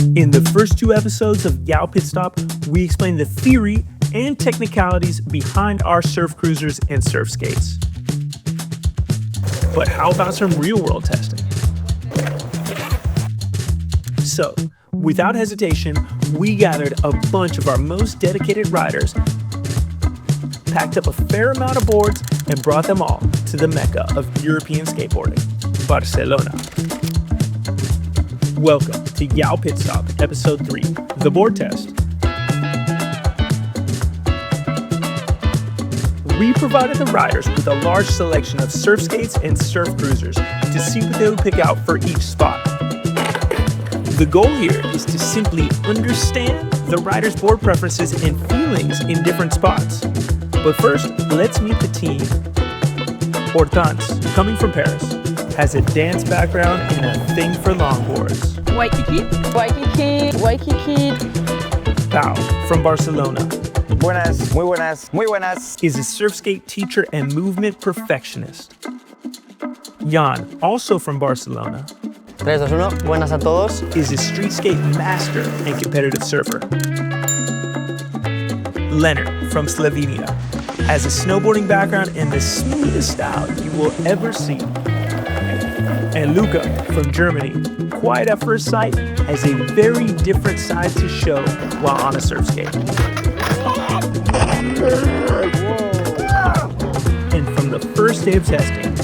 In the first two episodes of YOW Pit Stop, we explain the theory and technicalities behind our surf cruisers and surf skates. But how about some real-world testing? So, without hesitation, we gathered a bunch of our most dedicated riders, packed up a fair amount of boards, and brought them all to the mecca of European skateboarding, Barcelona. Welcome to YOW Pit Stop, Episode 3, The Board Test. We provided the riders with a large selection of surf skates and surf cruisers to see what they would pick out for each spot. The goal here is to simply understand the rider's board preferences and feelings in different spots. But first, let's meet the team. Hortense, coming from Paris, has a dance background and a thing for longboards. Waikiki. Pau, from Barcelona, Buenas, muy buenas, muy buenas. is a surf skate teacher and movement perfectionist. Jan, also from Barcelona, 3, 2, 1, buenas a todos. is a street skate master and competitive surfer. Lenart, from Slovenia, has a snowboarding background and the smoothest style you will ever see. And Luca, from Germany, quiet at first sight, has a very different side to show while on a surf skate. And from the first day of testing,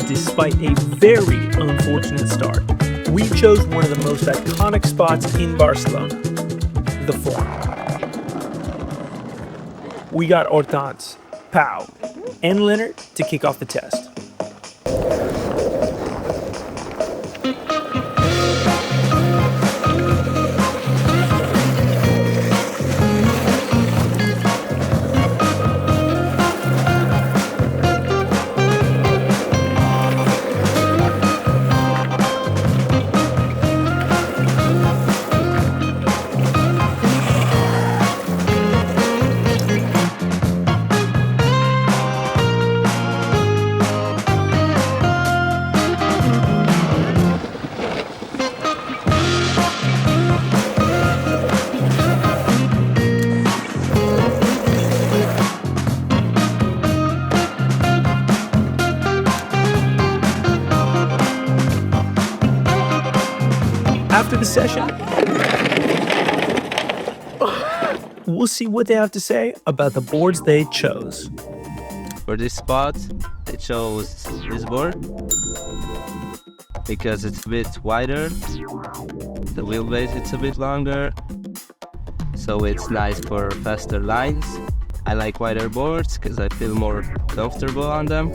despite a very unfortunate start, we chose one of the most iconic spots in Barcelona, the Forum. We got Hortense, Pau, and Lenart to kick off the test. After the session, we'll see what they have to say about the boards they chose. For this spot, I chose this board because it's a bit wider, the wheelbase is a bit longer, so it's nice for faster lines. I like wider boards because I feel more comfortable on them.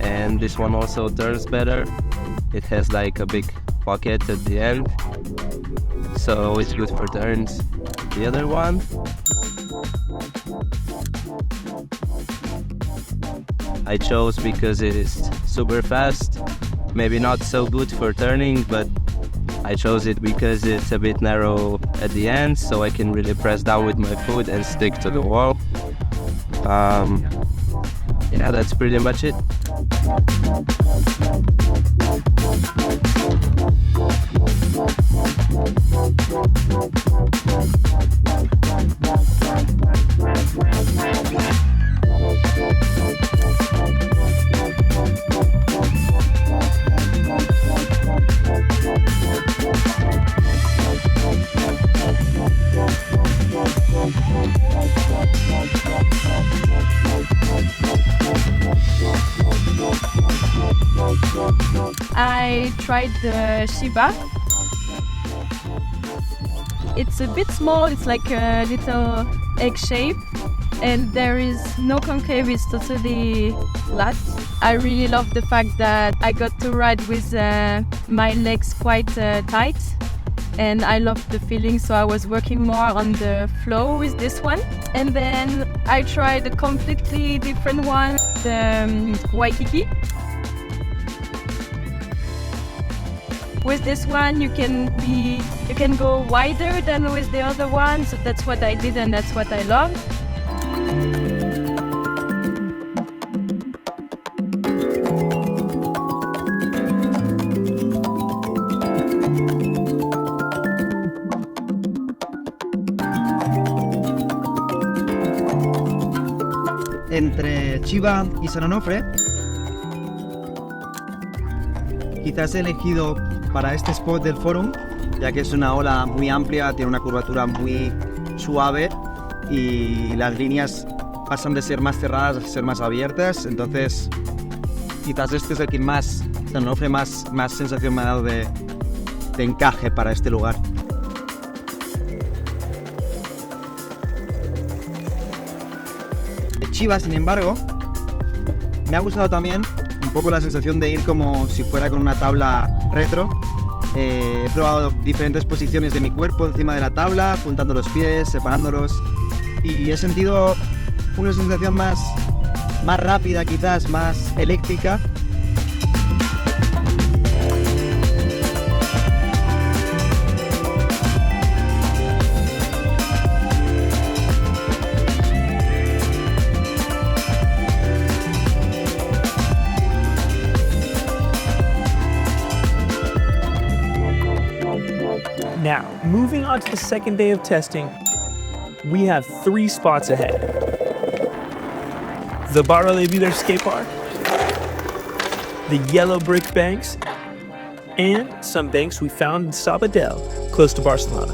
And this one also turns better. It has like a big pocket at the end, so it's good for turns. The other one, I chose because it is super fast, maybe not so good for turning, but I chose it because it's a bit narrow at the end, so I can really press down with my foot and stick to the wall. Yeah, that's pretty much it. I tried the Shiba. It's a bit small, it's like a little egg shape, and there is no concave, it's totally flat. I really love the fact that I got to ride with my legs quite tight, and I love the feeling, so I was working more on the flow with this one. And then I tried a completely different one, the Waikiki. With this one you can go wider than with the other one, so that's what I did and that's what I love. entre Chiva y San Onofre. Quizás he elegido para este spot del Forum, ya que es una ola muy amplia, tiene una curvatura muy suave y las líneas pasan de ser más cerradas a ser más abiertas, entonces quizás este es el que más, San Onofre, más sensación me ha dado de encaje para este lugar. De Chiva, sin embargo, me ha gustado también un poco la sensación de ir como si fuera con una tabla retro. He probado diferentes posiciones de mi cuerpo encima de la tabla, juntando los pies, separándolos, y he sentido una sensación más rápida, quizás más eléctrica. Now, moving on to the second day of testing, we have 3 spots ahead. The Baró del Viver Skatepark, the yellow brick banks, and some banks we found in Sabadell, close to Barcelona.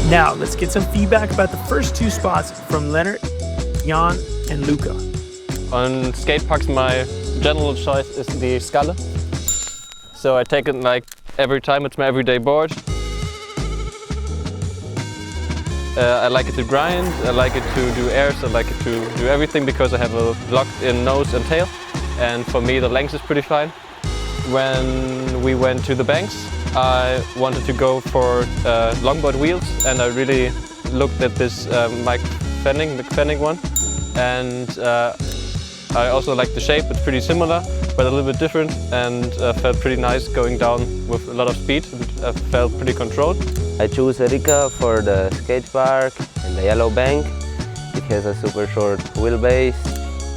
Now, let's get some feedback about the first 2 spots from Lenart, Jan, and Luca. On skate parks, my general choice is the Skalle. So I take it like every time, it's my everyday board. I like it to grind, I like it to do airs, I like it to do everything because I have a locked in nose and tail. And for me the length is pretty fine. When we went to the banks, I wanted to go for longboard wheels, and I really looked at this Mike Fenning one, and I also like the shape. It's pretty similar, but a little bit different, and felt pretty nice going down with a lot of speed. It felt pretty controlled. I choose Erika for the skate park and the yellow bank. It has a super short wheelbase,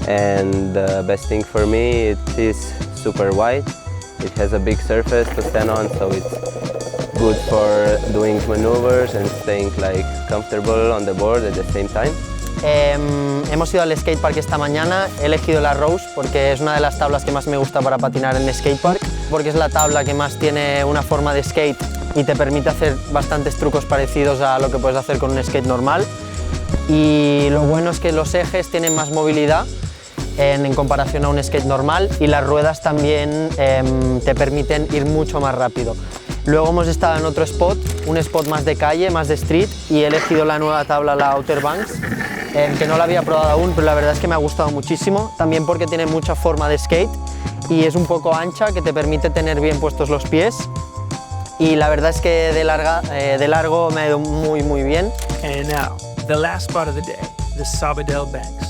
and the best thing for me, it is super wide. It has a big surface to stand on, so it's good for doing maneuvers and staying like comfortable on the board at the same time. Hemos ido al skatepark esta mañana. He elegido la Rose porque es una de las tablas que más me gusta para patinar en skatepark, porque es la tabla que más tiene una forma de skate y te permite hacer bastantes trucos parecidos a lo que puedes hacer con un skate normal. Y lo bueno es que los ejes tienen más movilidad en comparación a un skate normal, y las ruedas también te permiten ir mucho más rápido. Luego hemos estado en otro spot, un spot más de calle, más de street, y he elegido la nueva tabla, la Outer Banks, que no la había probado aún, pero la verdad es que me ha gustado muchísimo, también porque tiene mucha forma de skate y es un poco ancha, que te permite tener bien puestos los pies, y la verdad es que de largo me ha ido muy bien. And now, the last spot of the day, the Sabadell banks.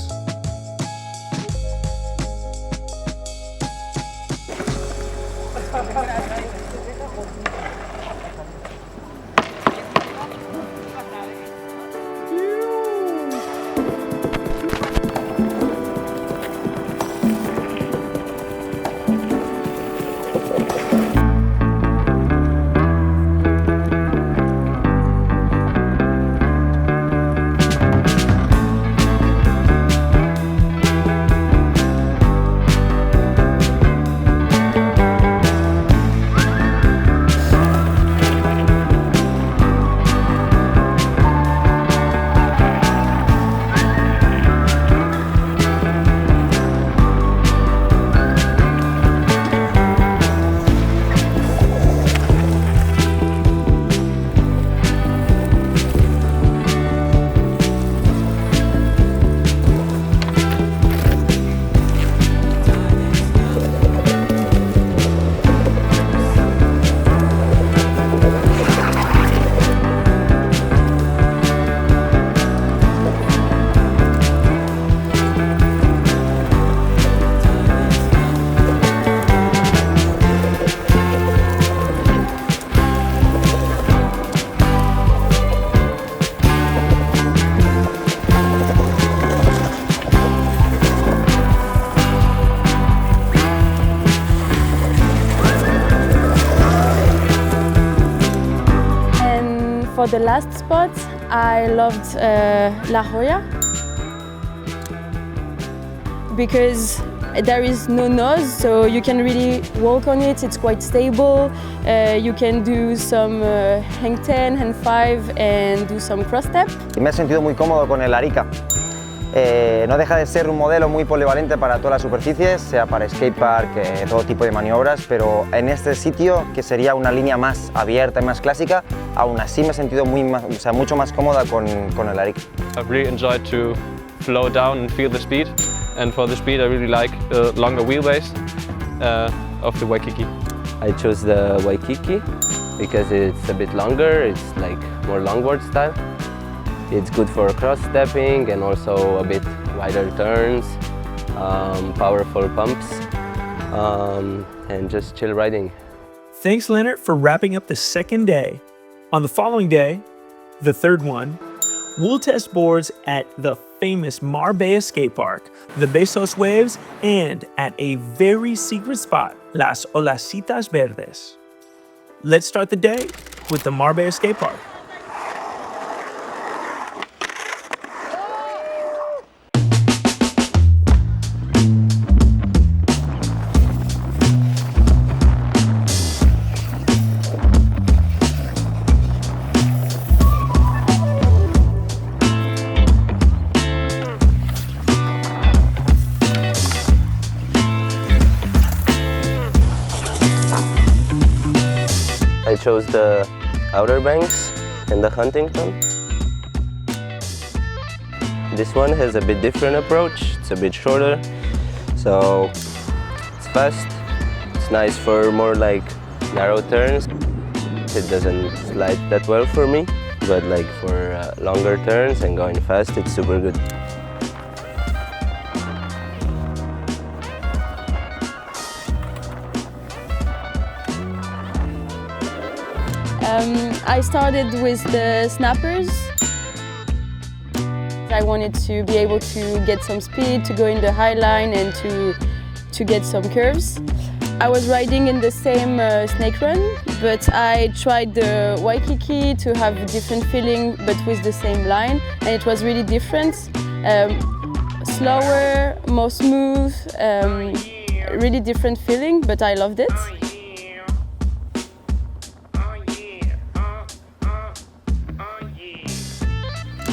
For the last spot, I loved La Jolla because there is no nose, so you can really walk on it. It's quite stable. You can do some hang 10, hang 5 and do some cross step. Y me he sentido muy cómodo con el Arica. No deja de ser un modelo muy polivalente para todas las superficies, sea para skatepark, todo tipo de maniobras, pero en este sitio, que sería una línea más abierta y más clásica, aún así me he sentido mucho más cómoda con el Arica. I've really enjoyed to flow down and feel the speed, and for the speed I really like the longer wheelbase of the Waikiki. I chose the Waikiki because it's a bit longer, it's like more longboard style. It's good for cross-stepping and also a bit wider turns, powerful pumps, and just chill riding. Thanks, Lenart, for wrapping up the second day. On the following day, the third one, we'll test boards at the famous Marbella Skatepark, the Besós Waves, and at a very secret spot, Las Olasitas Verdes. Let's start the day with the Marbella Skatepark. I chose the Outer Banks and the Huntington. This one has a bit different approach, it's a bit shorter, so it's fast, it's nice for more like narrow turns. It doesn't slide that well for me, but like for longer turns and going fast, it's super good. I started with the snappers. I wanted to be able to get some speed, to go in the high line and to get some curves. I was riding in the same snake run, but I tried the Waikiki to have a different feeling but with the same line, and it was really different. Slower, more smooth, really different feeling, but I loved it.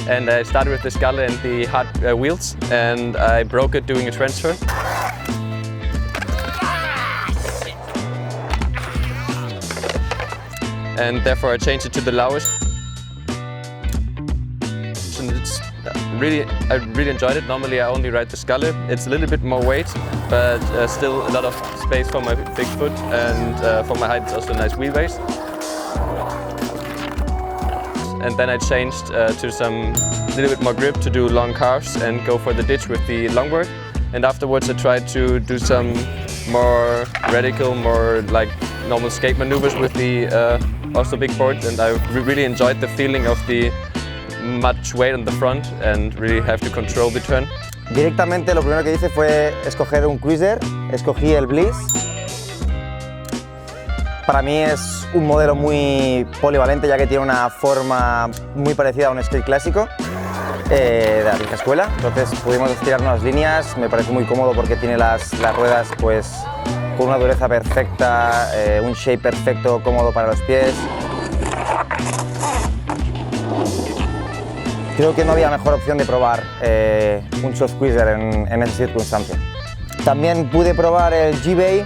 And I started with the Scala and the hard wheels, and I broke it doing a transfer. And therefore I changed it to the lowest. And it's I really enjoyed it. Normally I only ride the Scala. It's a little bit more weight, but still a lot of space for my big foot, and for my height it's also a nice wheelbase. And then I changed to some little bit more grip to do long carves and go for the ditch with the longboard. And afterwards I tried to do some more radical, more like normal skate maneuvers with the also big board. And I really enjoyed the feeling of the much weight on the front and really have to control the turn. Directamente lo primero que hice fue escoger un cruiser, escogí el Bliss. Para mí es un modelo muy polivalente, ya que tiene una forma muy parecida a un skate clásico de la vieja escuela. Entonces pudimos estirar unas líneas, me parece muy cómodo porque tiene las ruedas pues, con una dureza perfecta, un shape perfecto, cómodo para los pies. Creo que no había mejor opción de probar un soft cruiser en esa circunstancia. También pude probar el Bein,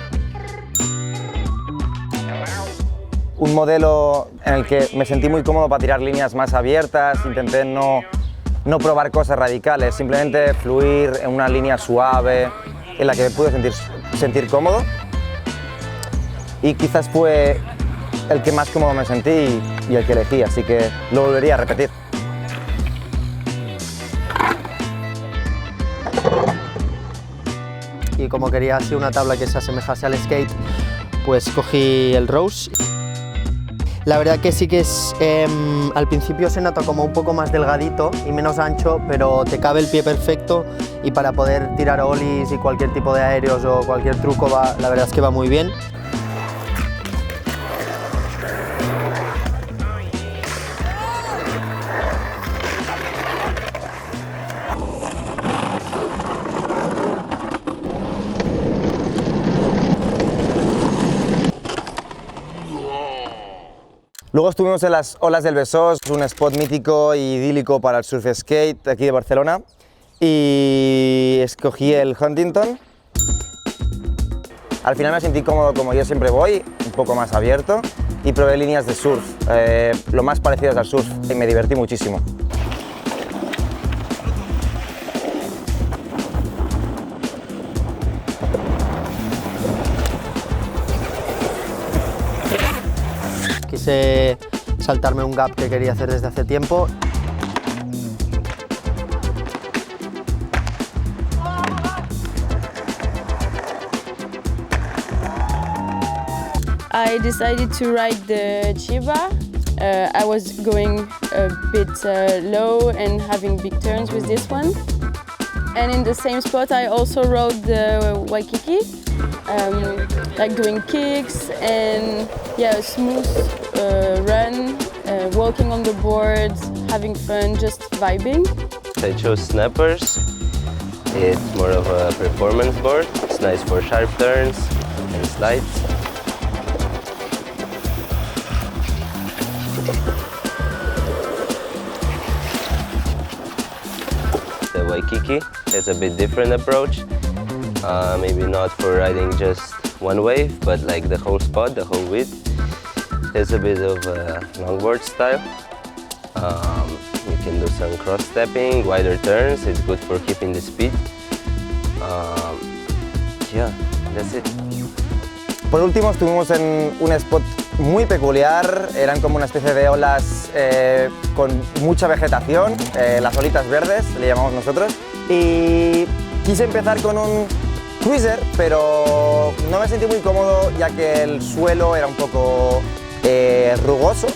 un modelo en el que me sentí muy cómodo para tirar líneas más abiertas. Intenté no probar cosas radicales, simplemente fluir en una línea suave en la que me pude sentir cómodo. Y quizás fue el que más cómodo me sentí y el que elegí, así que lo volvería a repetir. Y como quería así una tabla que se asemejase al skate, pues cogí el Rose. La verdad que sí que es, al principio se nota como un poco más delgadito y menos ancho, pero te cabe el pie perfecto y para poder tirar ollies y cualquier tipo de aéreos o cualquier truco la verdad es que va muy bien. Luego estuvimos en las Olas del Besós, un spot mítico y idílico para el surf skate aquí de Barcelona, y escogí el Huntington. Al final me sentí cómodo como yo siempre voy, un poco más abierto, y probé líneas de surf, lo más parecidas al surf, y me divertí muchísimo. Quise saltarme un gap que quería hacer desde hace tiempo. I decided to ride the Chiba. I was going a bit low and having big turns with this one. And in the same spot I also rode the Waikiki, like doing kicks and yeah, a smooth run, walking on the board, having fun, just vibing. I chose Snappers. It's more of a performance board. It's nice for sharp turns and slides. The Waikiki has a bit different approach. Maybe not for riding just one wave, but like the whole spot, the whole width. There's a bit of longboard style. You can do some cross-stepping, wider turns. It's good for keeping the speed. Yeah, that's it. Por último estuvimos en un spot muy peculiar, eran como una especie de olas con mucha vegetación, las olitas verdes le llamamos nosotros, y quise empezar con un cruiser, pero no me sentí muy cómodo ya que el suelo era un poco rugoso,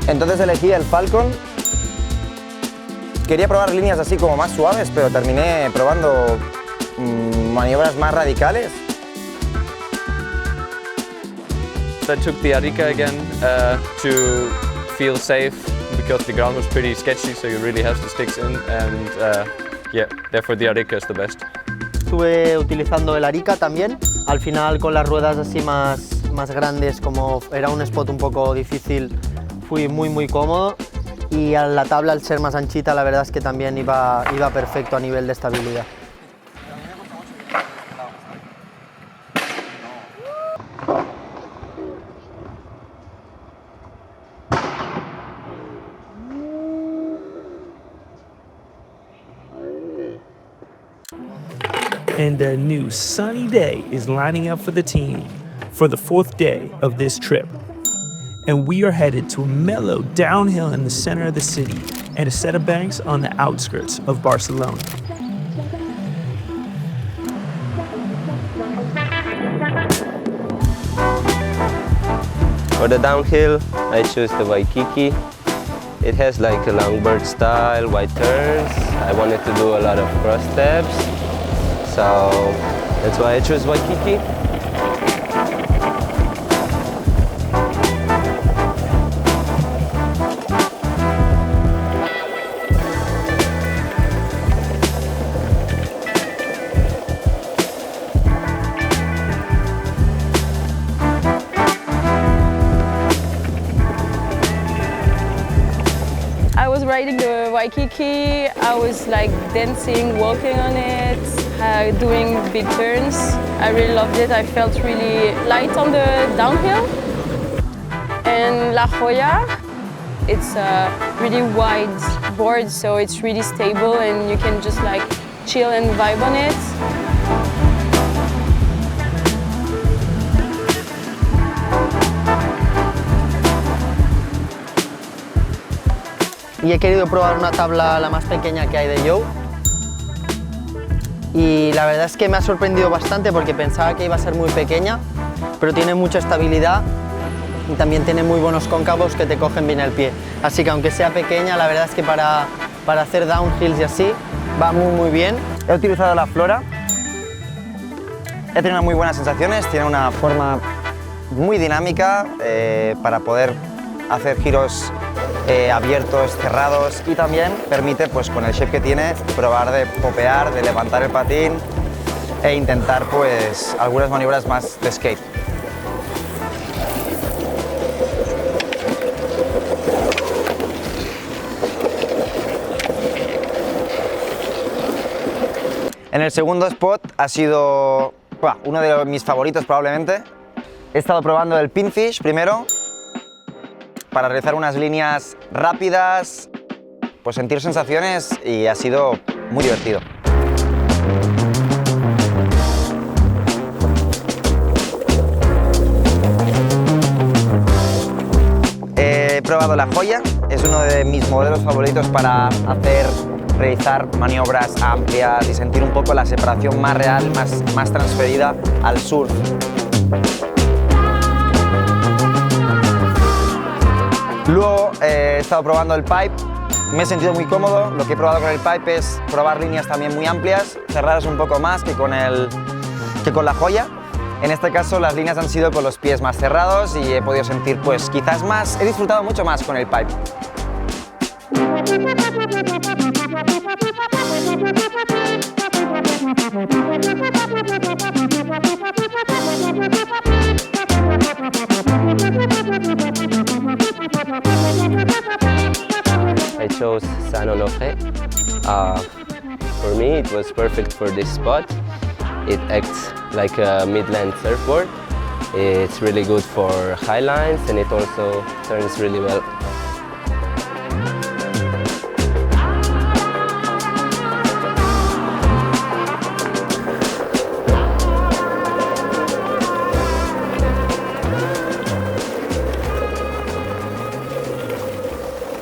entonces elegí el Falcon. Quería probar líneas así como más suaves, pero terminé probando maniobras más radicales. I took the Arica again to feel safe because the ground was pretty sketchy, so you really have the sticks in, and yeah, therefore the Arica is the best. Estuve utilizando el Arica también, al final con las ruedas así más grandes, como era un spot un poco difícil, fui muy cómodo, y a la tabla al ser más anchita la verdad es que también iba perfecto a nivel de estabilidad. And a new sunny day is lining up for the team for the 4th day of this trip. And we are headed to a Mellow downhill in the center of the city and a set of banks on the outskirts of Barcelona. For the downhill, I choose the Waikiki. It has like a longboard style, wide turns. I wanted to do a lot of cross steps, so that's why I choose Waikiki. Riding the Waikiki, I was like dancing, walking on it, doing big turns. I really loved it. I felt really light on the downhill. And La Jolla, it's a really wide board, so it's really stable and you can just like chill and vibe on it. Y he querido probar una tabla la más pequeña que hay de YOW, y la verdad es que me ha sorprendido bastante porque pensaba que iba a ser muy pequeña, pero tiene mucha estabilidad y también tiene muy buenos cóncavos que te cogen bien el pie, así que aunque sea pequeña, la verdad es que para hacer downhills y así va muy bien. He utilizado la Flora, he tenido muy buenas sensaciones, tiene una forma muy dinámica para poder hacer giros abiertos, cerrados, y también permite, pues con el shape que tiene, probar de popear, de levantar el patín e intentar pues algunas maniobras más de skate. En el segundo spot ha sido uno de mis favoritos probablemente. He estado probando el pinfish primero para realizar unas líneas rápidas, pues sentir sensaciones y ha sido muy divertido. He probado la joya, es uno de mis modelos favoritos para realizar maniobras amplias y sentir un poco la separación más real, más transferida al surf. Luego he estado probando el pipe, me he sentido muy cómodo. Lo que he probado con el pipe es probar líneas también muy amplias, cerradas un poco más que con la joya. En este caso las líneas han sido con los pies más cerrados y he podido sentir pues quizás más, he disfrutado mucho más con el pipe. I chose Saint Honoré. For me, it was perfect for this spot. It acts like a mid-land surfboard. It's really good for high lines and it also turns really well.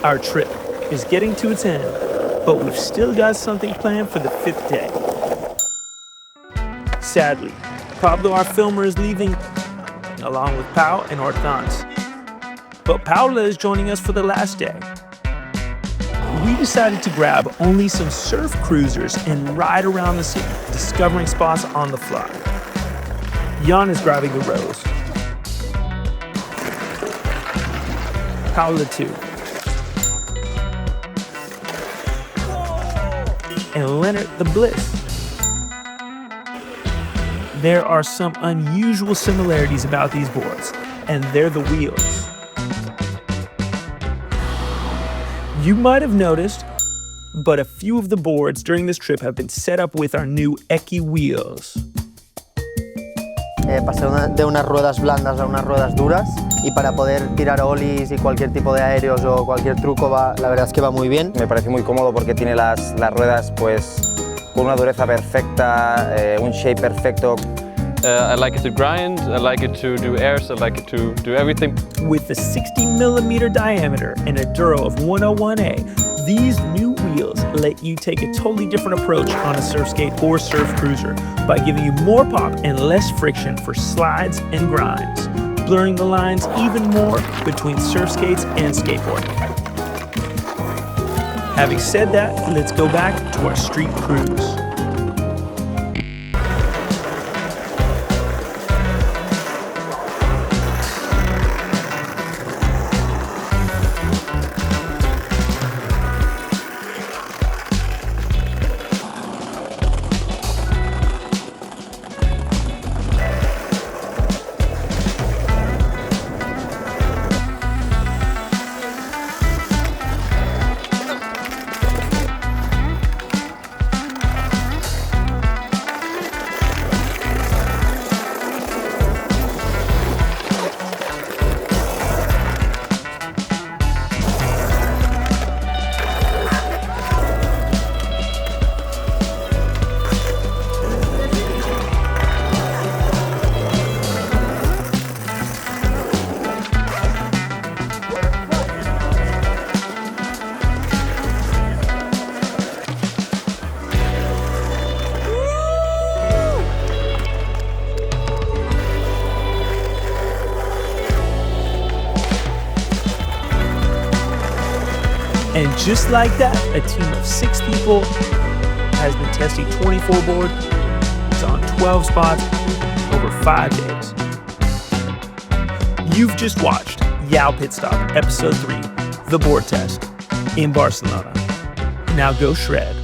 Our trip is getting to its end, but we've still got something planned for the 5th day. Sadly, Pablo, our filmer, is leaving, along with Pau and Hortense. But Paula is joining us for the last day. We decided to grab only some surf cruisers and ride around the city, discovering spots on the fly. Jan is grabbing the Rose. Paula too. And Lenart the Bliss. There are some unusual similarities about these boards, and they're the wheels. You might have noticed, but a few of the boards during this trip have been set up with our new Eki wheels. Pasé de unas ruedas blandas a unas ruedas duras y para poder tirar ollies y cualquier tipo de aéreos o cualquier truco la verdad es que va muy bien. Me parece muy cómodo porque tiene las ruedas pues con una dureza perfecta, un shape perfecto. I like it to grind, I like it to do airs, I like it to do everything. With a 60mm diameter and a Duro of 101A, these new wheels let you take a totally different approach on a surf skate or surf cruiser by giving you more pop and less friction for slides and grinds, blurring the lines even more between surf skates and skateboarding. Having said that, let's go back to our street cruise. And just like that, a team of 6 people has been testing 24 boards. It's on 12 spots over 5 days. You've just watched YOW Pit Stop, Episode 3, The Board Test, in Barcelona. Now go shred.